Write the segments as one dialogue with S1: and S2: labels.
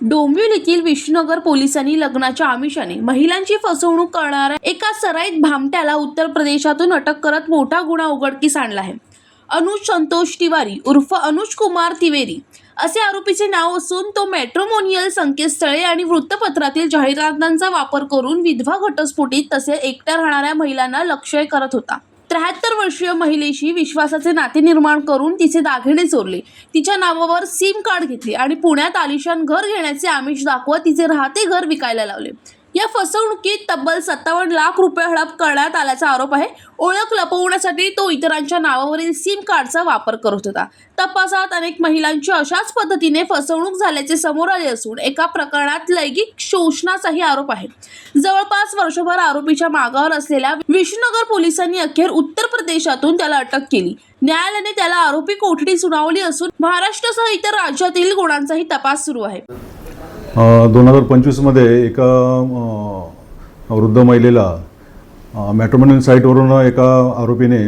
S1: डोंबिवली येथील विष्णुनगर पोलिसांनी लग्नाच्या आमिषाने महिलांची फसवणूक करणाऱ्या एका सराईत भामट्याला उत्तर प्रदेशातून अटक करत मोठा गुन्हा उघडकीस आणला आहे। अनुज संतोष तिवारी उर्फ अनुज कुमार तिवेरी असे आरोपीचे नाव असून तो मॅट्रिमोनियल संकेतस्थळे आणि वृत्तपत्रातील जाहिरातांचा वापर करून विधवा घटस्फोटीत तसेच एकट्या राहणाऱ्या महिलांना लक्ष्य करत होता। 73 वर्षीय महिलेशी विश्वासाचे नाते निर्माण करून तिचे दागिने चोरले, तिच्या नावावर सिम कार्ड घेतले आणि पुण्यात आलिशान घर घेण्याचे आमिष दाखवत तिचे राहते घर विकायला लावले। या फसवणुकीत तब्बल 57 लाख रुपये हडप करण्यात आल्याचा आरोप आहे। ओळख लपवण्यासाठी तो इतरांच्या नावावरील सिम कार्डचा वापर करत होता। तपासात अनेक महिलांची अशाच पद्धतीने फसवणूक झाल्याचे समोर आले असून एका प्रकरणात लैंगिक शोषणाचाही आरोप आहे। जवळपास वर्षभर आरोपीच्या मागावर असलेल्या विष्णुनगर पोलिसांनी अखेर उत्तर प्रदेशातून त्याला अटक केली। न्यायालयाने त्याला आरोपी कोठडी सुनावली असून महाराष्ट्रासह इतर राज्यातील गुन्ह्यांचाही तपास सुरू आहे।
S2: 2025 मध्ये एका वृद्ध महिलेला मॅट्रिमोनियल साईटवरून एका आरोपीने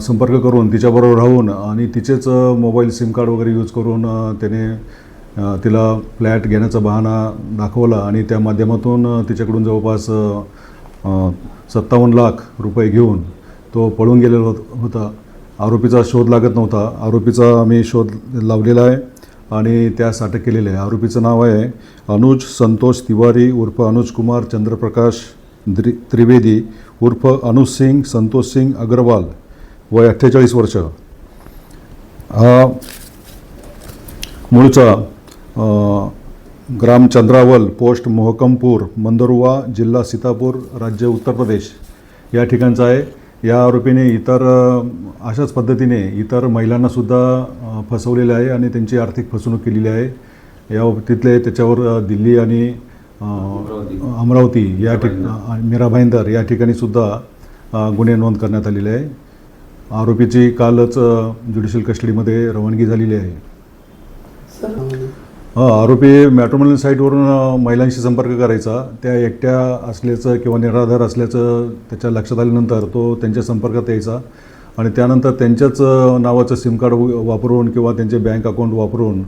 S2: संपर्क करून तिच्याबरोबर राहून आणि तिचेच मोबाईल सिम कार्ड वगैरे यूज करून त्याने तिला फ्लॅट घेण्याचा बहाणा दाखवला आणि त्या माध्यमातून तिच्याकडून जवळपास 57 लाख रुपये घेऊन तो पळून गेलेला होता। आरोपीचा शोध लागत नव्हता। आरोपीचा आम्ही शोध लावलेला आहे आणि त्यास अटक केलेले आहे। आरोपीचं नाव आहे अनुज संतोष तिवारी उर्फ अनुज कुमार चंद्रप्रकाश त्रिवेदी उर्फ अनुज सिंग संतोष सिंग अग्रवाल, वय 48 वर्ष। हा मूळचा ग्राम चंद्रावल, पोस्ट मोहकमपूर, मंदरुवा, जिल्हा सीतापूर, राज्य उत्तर प्रदेश या ठिकाणचा आहे। या आरोपीने इतर अशाच पद्धतीने इतर महिलांनासुद्धा फसवलेले आहे आणि त्यांची आर्थिक फसवणूक केलेली आहे। या बाबतीतले त्याच्यावर दिल्ली आणि अमरावती या ठिकाणी मीरा भाईंदर या ठिकाणीसुद्धा गुन्हे नोंद करण्यात आलेले आहे। आरोपीची कालच ज्युडिशियल कस्टडीमध्ये रवानगी झालेली आहे। आरोपी मॅट्रिमोनियल साईटवरून महिलांशी संपर्क करायचा, त्या एकट्या असल्याचं किंवा निराधार असल्याचं त्याच्या लक्षात आल्यानंतर तो त्यांच्या संपर्कात यायचा आणि त्यानंतर त्यांच्याच नावाचं सिम कार्ड वापरून किंवा त्यांचे बँक अकाउंट वापरून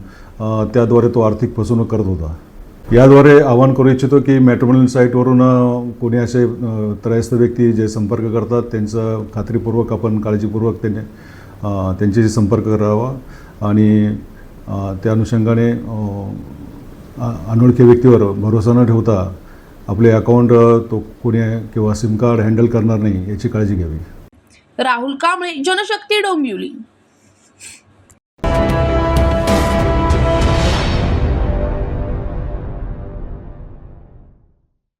S2: त्याद्वारे तो आर्थिक फसवणूक करत होता। याद्वारे आवाहन करू इच्छितो की मॅट्रिमोनियल साईटवरून कोणी असे त्रयस्थ व्यक्ती जे संपर्क करतात त्यांचं खात्रीपूर्वक आपण काळजीपूर्वक त्यांच्याशी संपर्क करावा आणि त्या अनुषंगाने अनोळखी व्यक्तीवर भरोसा न ठेवता आपले अकाउंट तो कोणी किंवा सिम कार्ड हँडल करणार नाही याची काळजी घ्यावी।
S1: राहुल कांबळे, जनशक्ती, डोंबिवली।